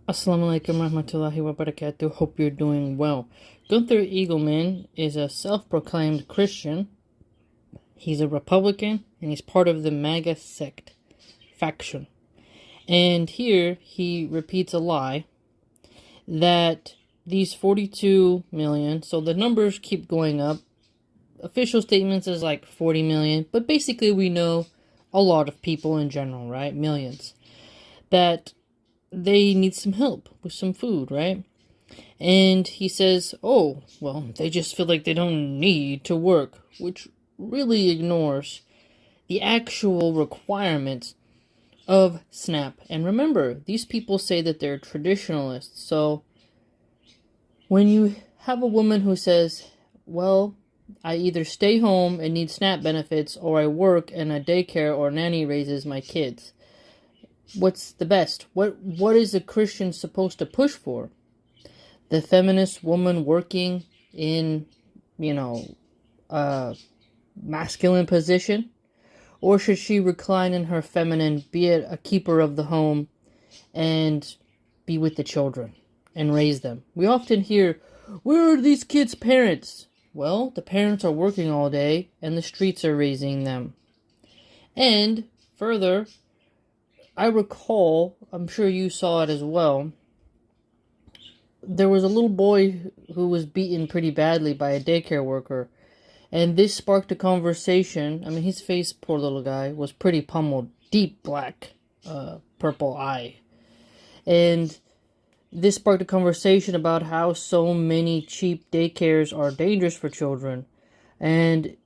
Assalamu alaikum warahmatullahi wabarakatuh. Hope you're doing well. Gunther Eagleman is a self-proclaimed Christian. He's a Republican and he's part of the MAGA sect faction. And here he repeats a lie that these 42 million, so the numbers keep going up. Official statements is like 40 million, but basically we know a lot of people in general, right? Millions. That they need some help with some food, right? And he says, oh, well, they just feel like they don't need to work, which really ignores the actual requirements of SNAP. And remember, these people say that they're traditionalists. So when you have a woman who says, well, I either stay home and need SNAP benefits, or I work and a daycare or nanny raises my kids, what's the best? What is a Christian supposed to push for? The feminist woman working in, a masculine position? Or should she recline in her feminine, be it a keeper of the home, and be with the children and raise them? We often hear, where are these kids' parents? Well, the parents are working all day and the streets are raising them. And further, I recall, I'm sure you saw it as well, there was a little boy who was beaten pretty badly by a daycare worker. And this sparked a conversation. I mean, his face, poor little guy, was pretty pummeled. Deep black, purple eye. And this sparked a conversation about how so many cheap daycares are dangerous for children. And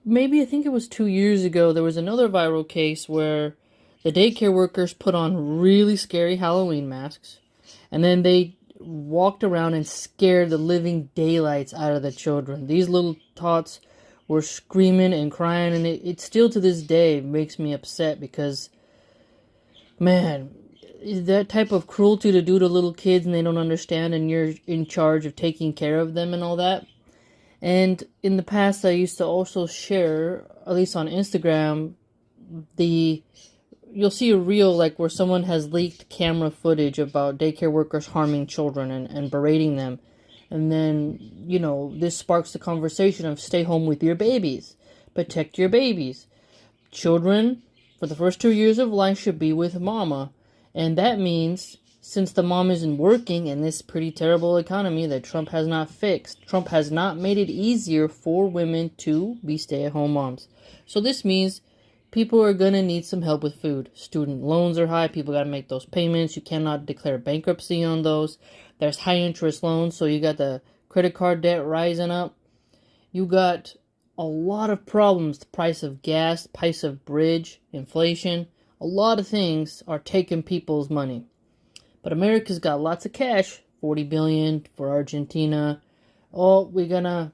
maybe, I think it was 2 years ago, there was another viral case where the daycare workers put on really scary Halloween masks, and then they walked around and scared the living daylights out of the children. These little tots were screaming and crying, and it still to this day makes me upset because, man, that type of cruelty to do to little kids and they don't understand, and you're in charge of taking care of them and all that. And in the past, I used to also share, at least on Instagram, you'll see a reel like where someone has leaked camera footage about daycare workers harming children and berating them. And then, this sparks the conversation of stay home with your babies. Protect your babies. Children, for the first 2 years of life, should be with mama. And that means, since the mom isn't working in this pretty terrible economy that Trump has not fixed, Trump has not made it easier for women to be stay-at-home moms. So this means people are going to need some help with food. Student loans are high. People got to make those payments. You cannot declare bankruptcy on those. There's high interest loans, so you got the credit card debt rising up. You got a lot of problems. The price of gas, price of bridge, inflation. A lot of things are taking people's money. But America's got lots of cash. 40 billion for Argentina. Oh, we're going to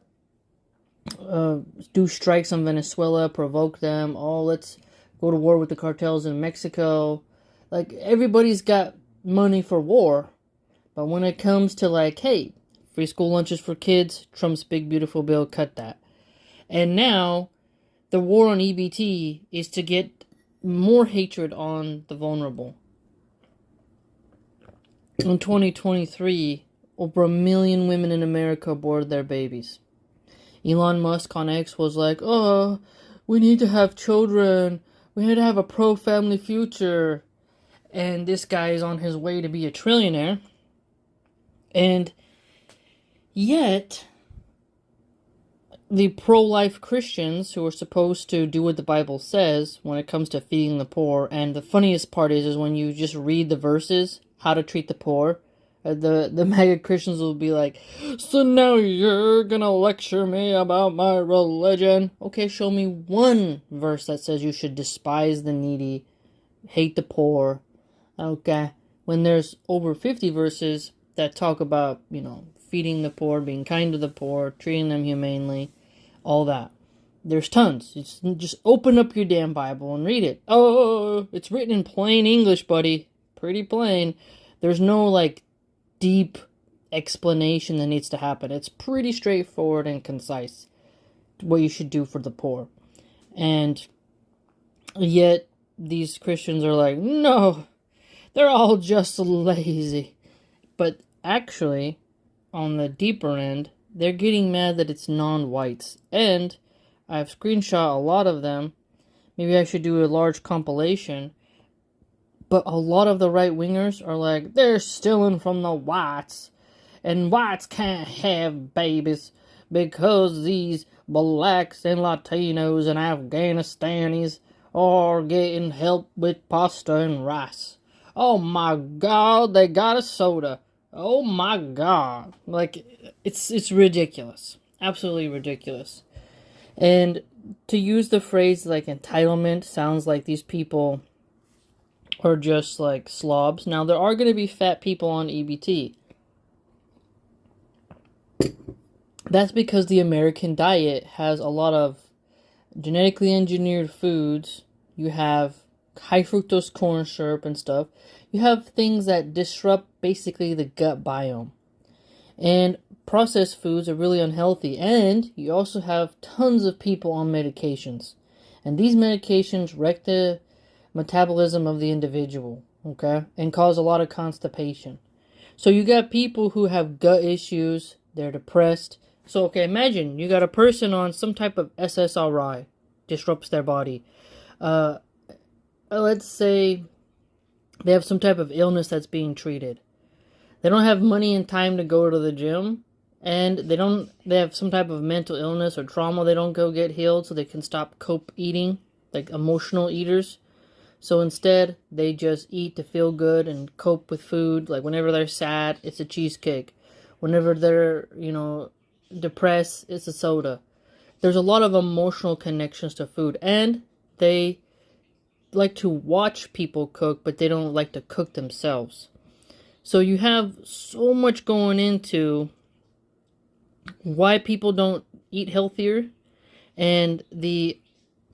do strikes on Venezuela, provoke them. Oh, let's go to war with the cartels in Mexico. Like, everybody's got money for war. But when it comes to, like, hey, free school lunches for kids, Trump's big beautiful bill cut that. And now the war on EBT is to get more hatred on the vulnerable. In 2023, over 1 million women in America aborted their babies. Elon Musk on X was like, oh, we need to have children. We need to have a pro-family future. And this guy is on his way to be a trillionaire. And yet, the pro-life Christians who are supposed to do what the Bible says when it comes to feeding the poor, and the funniest part is when you just read the verses, how to treat the poor, the MAGA Christians will be like, so now you're gonna lecture me about my religion. Okay, show me one verse that says you should despise the needy, hate the poor. Okay, when there's over 50 verses that talk about, feeding the poor, being kind to the poor, treating them humanely, all that. There's tons. Just open up your damn Bible and read it. Oh, it's written in plain English, buddy. Pretty plain. There's no, deep explanation that needs to happen. It's pretty straightforward and concise what you should do for the poor. And yet these Christians are like, no, They're all just lazy. But actually, on the deeper end, they're getting mad that it's non-whites. And I've screenshot a lot of them. Maybe I should do a large compilation. But a lot of the right-wingers are like, they're stealing from the whites. And whites can't have babies because these blacks and Latinos and Afghanistanis are getting help with pasta and rice. Oh my God, they got a soda. Oh my God. Like, it's ridiculous. Absolutely ridiculous. And to use the phrase like entitlement sounds like these people are just like slobs. Now, there are going to be fat people on EBT. That's because the American diet has a lot of genetically engineered foods. You have high fructose corn syrup and stuff. You have things that disrupt basically the gut biome. And processed foods are really unhealthy. And you also have tons of people on medications. And these medications wreck the metabolism of the individual, okay? And cause a lot of constipation. So you got people who have gut issues. They're depressed. So, okay, imagine you got a person on some type of SSRI, disrupts their body. Let's say they have some type of illness that's being treated. They don't have money and time to go to the gym, and they have some type of mental illness or trauma. They don't go get healed so they can stop cope eating, like emotional eaters. So instead, they just eat to feel good and cope with food. Like whenever they're sad, it's a cheesecake. Whenever they're, depressed, it's a soda. There's a lot of emotional connections to food, and they like to watch people cook, but they don't like to cook themselves. So you have so much going into why people don't eat healthier and the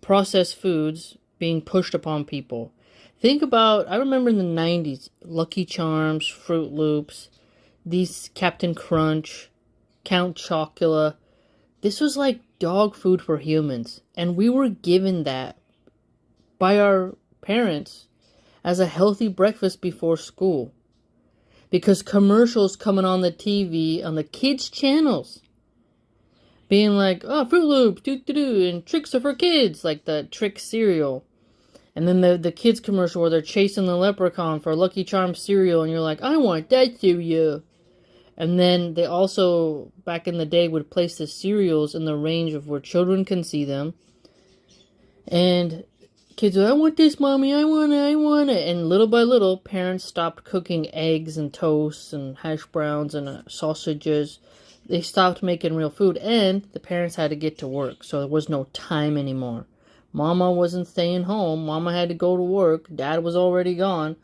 processed foods being pushed upon people. Think about, I remember in the 90s, Lucky Charms, Fruit Loops, these Captain Crunch, Count Chocula. This was like dog food for humans. And we were given that by our parents as a healthy breakfast before school. Because commercials coming on the TV, on the kids' channels, being like, oh, Fruit Loops, doo-doo-doo, and tricks are for kids, like the Trick cereal. And then the kids' commercial where they're chasing the leprechaun for Lucky Charms cereal, and you're like, I want that cereal. And then they also, back in the day, would place the cereals in the range of where children can see them. And kids are, I want this, Mommy, I want it. And little by little, parents stopped cooking eggs and toast and hash browns and sausages. They stopped making real food, and the parents had to get to work, so there was no time anymore. Mama wasn't staying home. Mama had to go to work. Dad was already gone.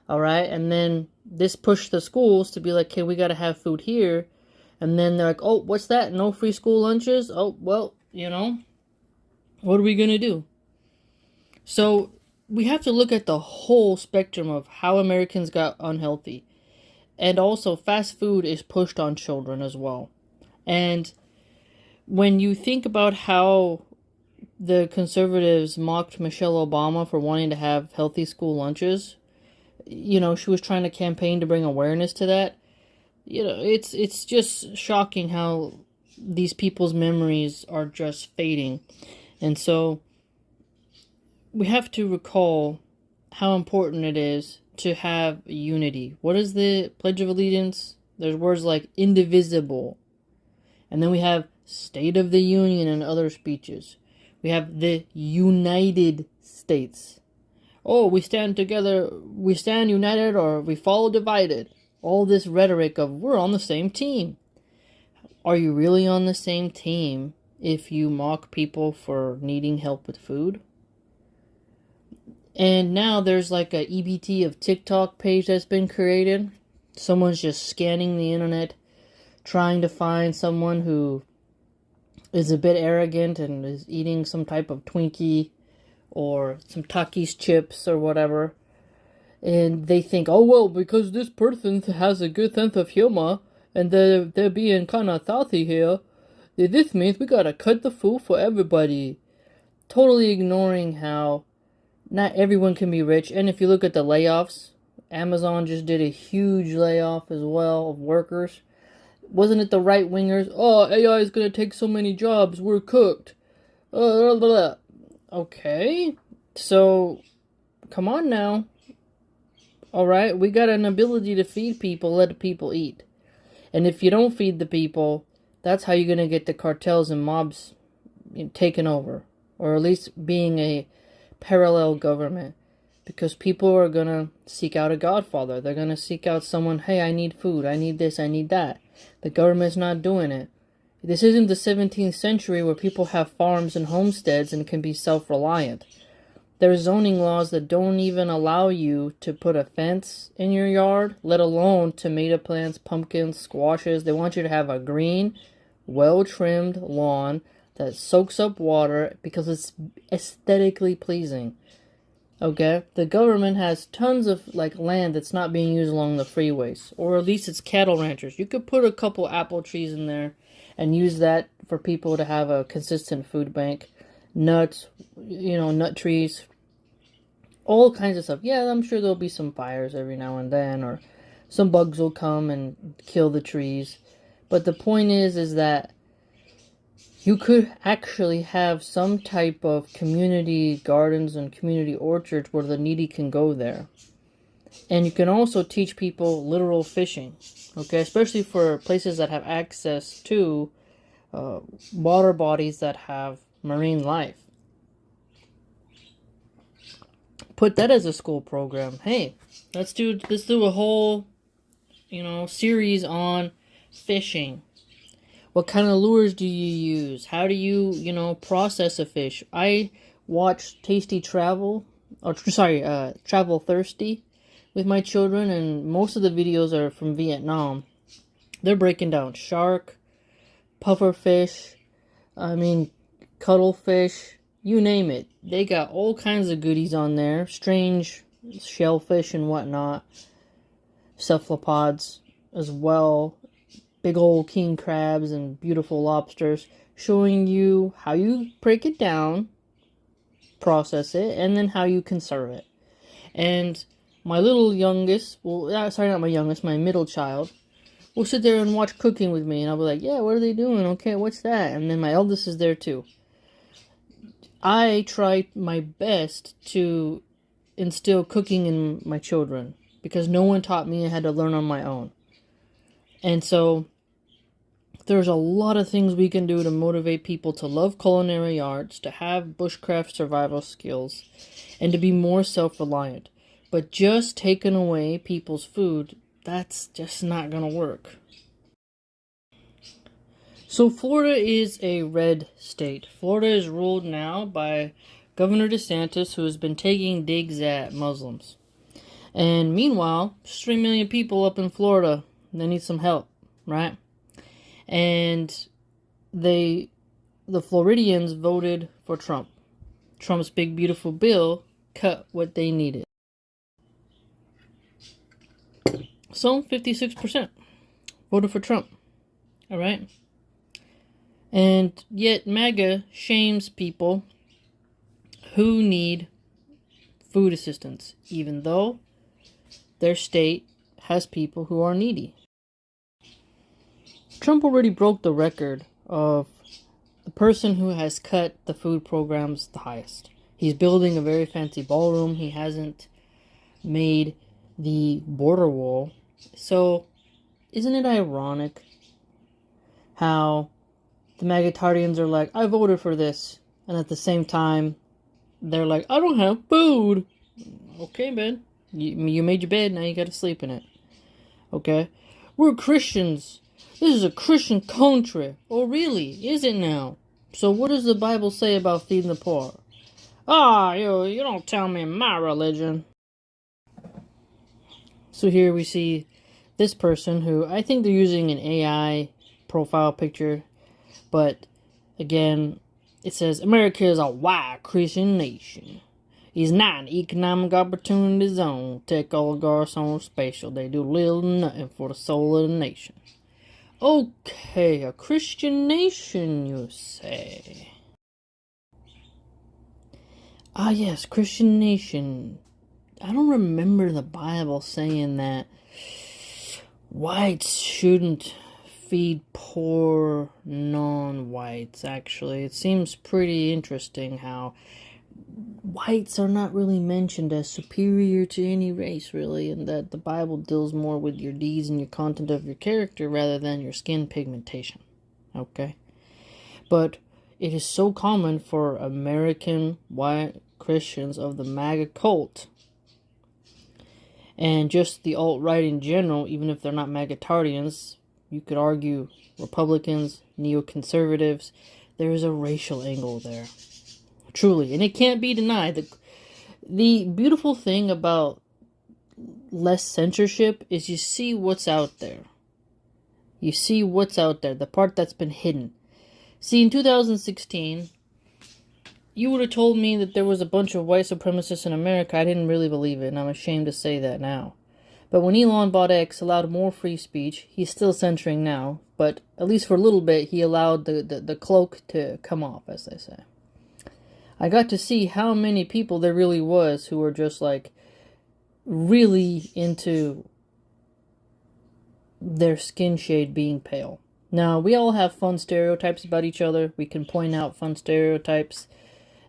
All right, and then this pushed the schools to be like, okay, we got to have food here. And then they're like, oh, what's that? No free school lunches? Oh, well, what are we going to do? So we have to look at the whole spectrum of how Americans got unhealthy. And also, fast food is pushed on children as well. And when you think about how the conservatives mocked Michelle Obama for wanting to have healthy school lunches, she was trying to campaign to bring awareness to that. It's just shocking how these people's memories are just fading. And so we have to recall how important it is to have unity. What is the Pledge of Allegiance? There's words like indivisible. And then we have State of the Union and other speeches. We have the United States. Oh, we stand together, we stand united, or we fall divided. All this rhetoric of we're on the same team. Are you really on the same team if you mock people for needing help with food? And now there's like a EBT of TikTok page that's been created. Someone's just scanning the internet, trying to find someone who is a bit arrogant and is eating some type of Twinkie or some Takis chips or whatever. And they think, oh, well, because this person has a good sense of humor and they're being kind of salty here, this means we gotta cut the food for everybody. Totally ignoring how not everyone can be rich. And if you look at the layoffs Amazon just did a huge layoff as well of workers. Wasn't it the right wingers? Oh, AI is gonna take so many jobs. We're cooked. Blah, blah, blah. Okay, so come on now. All right, we got an ability to feed people. Let the people eat. And if you don't feed the people, that's how you're gonna get the cartels and mobs taken over, or at least being a parallel government. Because people are gonna seek out a godfather. They're gonna seek out someone, hey, I need food, I need this, I need that. The government's not doing it. This isn't the 17th century where people have farms and homesteads and can be self-reliant. There's zoning laws that don't even allow you to put a fence in your yard, let alone tomato plants, pumpkins, squashes. They want you to have a green, well-trimmed lawn that soaks up water because it's aesthetically pleasing. Okay, the government has tons of land that's not being used along the freeways, or at least it's cattle ranchers. You could put a couple apple trees in there and use that for people to have a consistent food bank. Nuts, nut trees, all kinds of stuff. Yeah, I'm sure there'll be some fires every now and then, or some bugs will come and kill the trees. But the point is that you could actually have some type of community gardens and community orchards where the needy can go there. And you can also teach people literal fishing, okay? Especially for places that have access to water bodies that have marine life. Put that as a school program. Hey, let's do a whole, series on fishing. What kind of lures do you use? How do you, process a fish? I watch Travel Thirsty with my children, and most of the videos are from Vietnam. They're breaking down shark, pufferfish, cuttlefish, you name it. They got all kinds of goodies on there. Strange shellfish and whatnot. Cephalopods as well. Big old king crabs and beautiful lobsters, showing you how you break it down, process it, and then how you conserve it. And my little youngest, my middle child, will sit there and watch cooking with me, and I'll be like, yeah, what are they doing? Okay, what's that? And then my eldest is there too. I try my best to instill cooking in my children, because no one taught me. I had to learn on my own. And so there's a lot of things we can do to motivate people to love culinary arts, to have bushcraft survival skills, and to be more self-reliant. But just taking away people's food, that's just not going to work. So Florida is a red state. Florida is ruled now by Governor DeSantis, who has been taking digs at Muslims. And meanwhile, there's 3 million people up in Florida. They need some help, right? And the Floridians voted for Trump. Trump's big beautiful bill cut what they needed. So 56% voted for Trump. All right. And yet MAGA shames people who need food assistance, even though their state has people who are needy. Trump already broke the record of the person who has cut the food programs the highest. He's building a very fancy ballroom. He hasn't made the border wall. So, isn't it ironic how the MAGA-tardians are like, I voted for this, and at the same time, they're like, I don't have food. Okay, man. You made your bed, now you gotta sleep in it. Okay? We're Christians. This is a Christian country. Oh, really? Is it now? So what does the Bible say about feeding the poor? You don't tell me my religion. So here we see this person who, I think they're using an AI profile picture. But, again, it says, America is a white Christian nation. It's not an economic opportunity zone. Tech oligarchs on special. They do little or nothing for the soul of the nation. Okay, a Christian nation, you say? Ah, yes, Christian nation. I don't remember the Bible saying that whites shouldn't feed poor non-whites. Actually, it seems pretty interesting how whites are not really mentioned as superior to any race, really, and that the Bible deals more with your deeds and your content of your character rather than your skin pigmentation. Okay? But it is so common for American white Christians of the MAGA cult and just the alt-right in general, even if they're not MAGAtardians, you could argue Republicans, neoconservatives, there is a racial angle there. Truly, and it can't be denied. The beautiful thing about less censorship is you see what's out there. You see what's out there, the part that's been hidden. See, in 2016, you would have told me that there was a bunch of white supremacists in America. I didn't really believe it, and I'm ashamed to say that now. But when Elon bought X, allowed more free speech, he's still censoring now, but at least for a little bit, he allowed the cloak to come off, as they say. I got to see how many people there really was who were just like really into their skin shade being pale. Now, we all have fun stereotypes about each other. We can point out fun stereotypes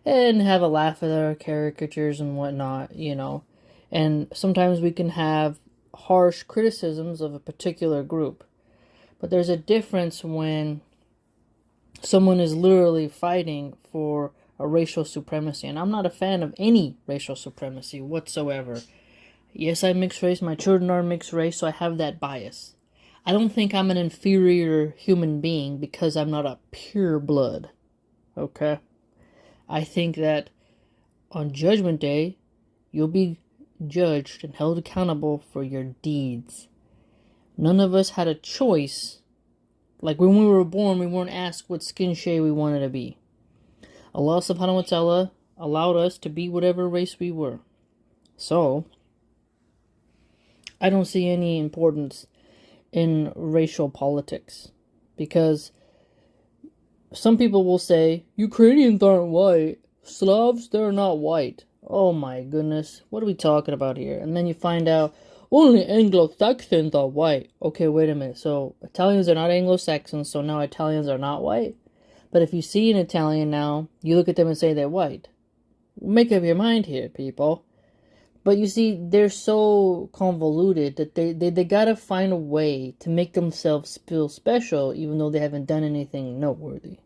and have a laugh at our caricatures and whatnot, you know. And sometimes we can have harsh criticisms of a particular group. But there's a difference when someone is literally fighting for a racial supremacy. And I'm not a fan of any racial supremacy whatsoever. Yes, I'm mixed race. My children are mixed race, so I have that bias. I don't think I'm an inferior human being because I'm not a pure blood. Okay? I think that on Judgment Day, you'll be judged and held accountable for your deeds. None of us had a choice. Like when we were born, we weren't asked what skin shade we wanted to be. Allah subhanahu wa ta'ala allowed us to be whatever race we were. So, I don't see any importance in racial politics. Because some people will say, Ukrainians aren't white. Slavs, they're not white. Oh my goodness, what are we talking about here? And then you find out, only Anglo-Saxons are white. Okay, wait a minute. So, Italians are not Anglo-Saxons, so now Italians are not white? But if you see an Italian now, you look at them and say they're white. Make up your mind here, people. But you see, they're so convoluted that they gotta find a way to make themselves feel special, even though they haven't done anything noteworthy.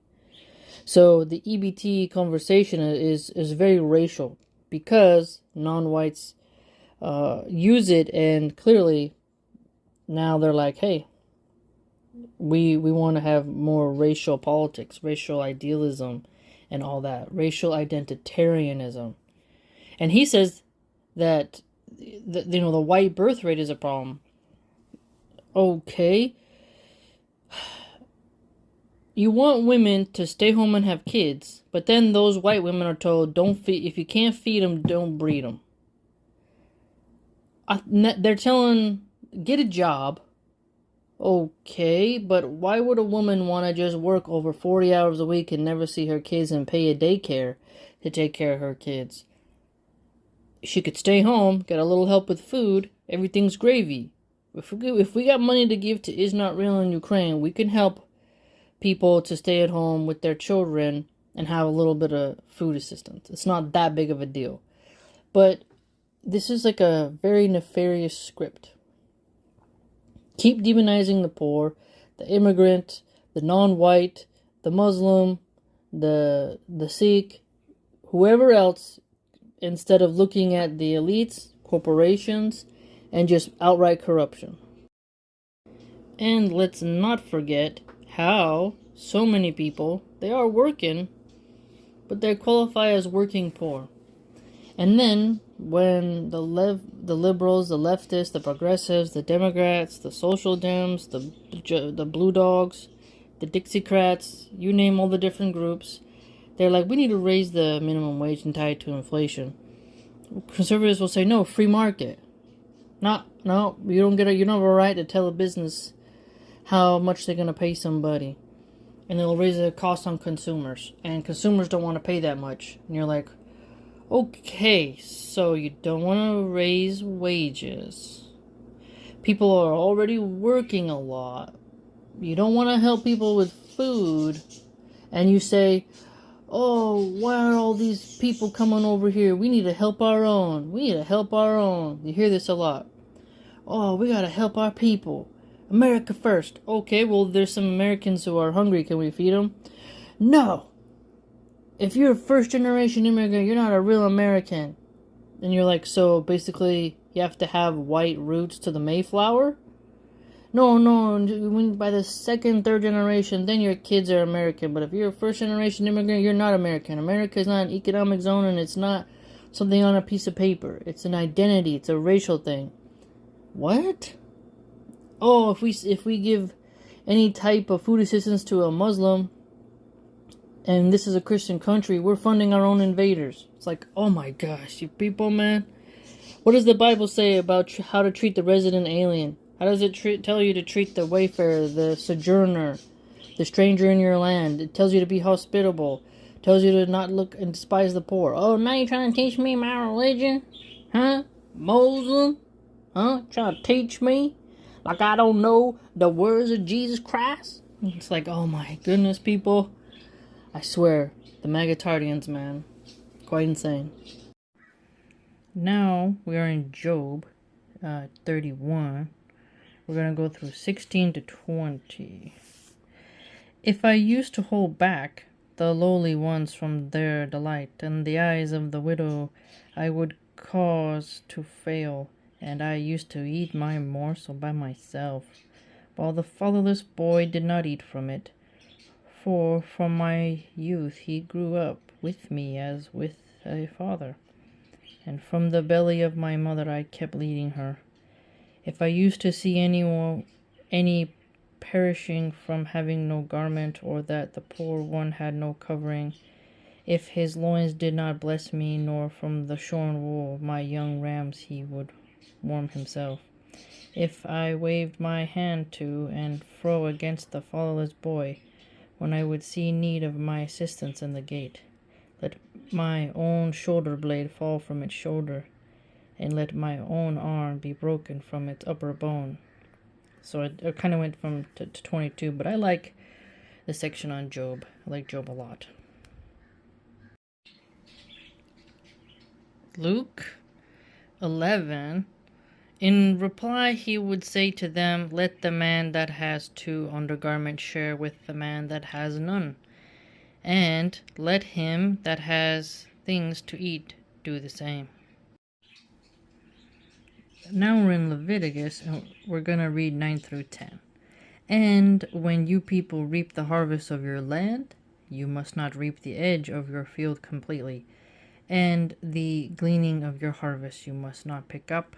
So the EBT conversation is very racial because non-whites use it, and clearly now they're like, hey, we want to have more racial politics, racial idealism, and all that, racial identitarianism. And he says that the white birth rate is a problem. Okay, you want women to stay home and have kids, but then those white women are told, if you can't feed them, don't breed them. They're telling, get a job. Okay, but why would a woman want to just work over 40 hours a week and never see her kids and pay a daycare to take care of her kids? She could stay home, get a little help with food, everything's gravy. If we got money to give to Is Not Real in Ukraine, we can help people to stay at home with their children and have a little bit of food assistance. It's not that big of a deal. But this is like a very nefarious script. Keep demonizing the poor, the immigrant, the non-white, the Muslim, the Sikh, whoever else, instead of looking at the elites, corporations, and just outright corruption. And let's not forget how so many people, they are working, but they qualify as working poor. And then when the liberals, the leftists, the progressives, the Democrats, the social Dems, the blue dogs, the Dixiecrats, you name all the different groups, they're like, we need to raise the minimum wage and tie it to inflation. Conservatives will say, no, free market. No, you don't have a right to tell a business how much they're going to pay somebody. And they'll raise the cost on consumers. And consumers don't want to pay that much. And you're like, Okay, so you don't want to raise wages. People are already working a lot. You don't want to help people with food. And you say, oh, why are all these people coming over here? We need to help our own. We need to help our own. You hear this a lot. Oh, we gotta help our people. America first. Okay, well, there's some Americans who are hungry. Can we feed them? No. If you're a first generation immigrant, you're not a real American. And you're like, so basically, you have to have white roots to the Mayflower? No, when by the second, third generation, then your kids are American. But if you're a first generation immigrant, you're not American. America is not an economic zone, and it's not something on a piece of paper. It's an identity. It's a racial thing. What? Oh, if we give any type of food assistance to a Muslim, and this is a Christian country, we're funding our own invaders. It's like, oh my gosh, you people, man. What does the Bible say about how to treat the resident alien? How does it tell you to treat the wayfarer, the sojourner, the stranger in your land? It tells you to be hospitable. It tells you to not look and despise the poor. Oh, now you're trying to teach me my religion? Huh? Muslim? Huh? Trying to teach me? Like I don't know the words of Jesus Christ? It's like, oh my goodness, people. I swear, the Magatardians, man. Quite insane. Now, we are in Job 31. We're going to go through 16 to 20. If I used to hold back the lowly ones from their delight, and the eyes of the widow I would cause to fail, and I used to eat my morsel by myself, while the fatherless boy did not eat from it. For from my youth he grew up with me as with a father, and from the belly of my mother I kept leading her. If I used to see any perishing from having no garment, or that the poor one had no covering, if his loins did not bless me, nor from the shorn wool of my young rams he would warm himself. If I waved my hand to and fro against the fatherless boy, when I would see need of my assistance in the gate, let my own shoulder blade fall from its shoulder, and let my own arm be broken from its upper bone. So I kind of went from to 22, but I like the section on Job. I like Job a lot. Luke 11. In reply, he would say to them, let the man that has 2 undergarments share with the man that has none, and let him that has things to eat do the same. Now we're in Leviticus, and we're going to read 9 through 10. And when you people reap the harvest of your land, you must not reap the edge of your field completely, and the gleaning of your harvest you must not pick up.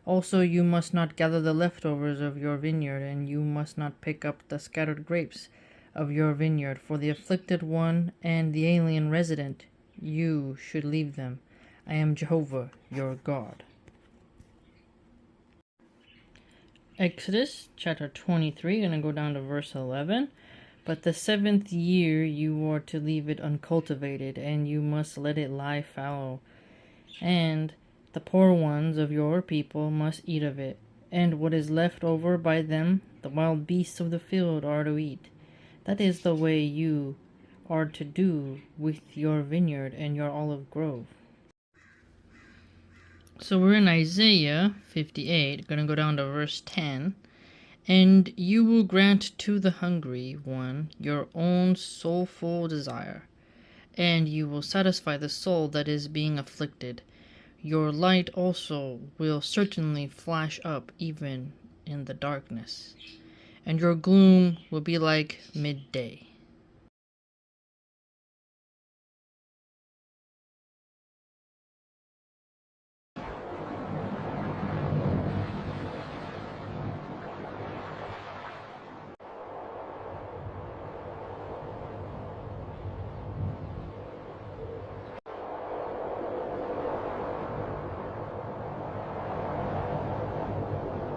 Also, you must not gather the leftovers of your vineyard, and you must not pick up the scattered grapes of your vineyard. For the afflicted one and the alien resident, you should leave them. I am Jehovah, your God. Exodus chapter 23, going to go down to verse 11. But the 7th year you are to leave it uncultivated, and you must let it lie fallow. And the poor ones of your people must eat of it, and what is left over by them, the wild beasts of the field are to eat. That is the way you are to do with your vineyard and your olive grove. So we're in Isaiah 58, going to go down to verse 10. And you will grant to the hungry one your own soulful desire, and you will satisfy the soul that is being afflicted. Your light also will certainly flash up even in the darkness, and your gloom will be like midday.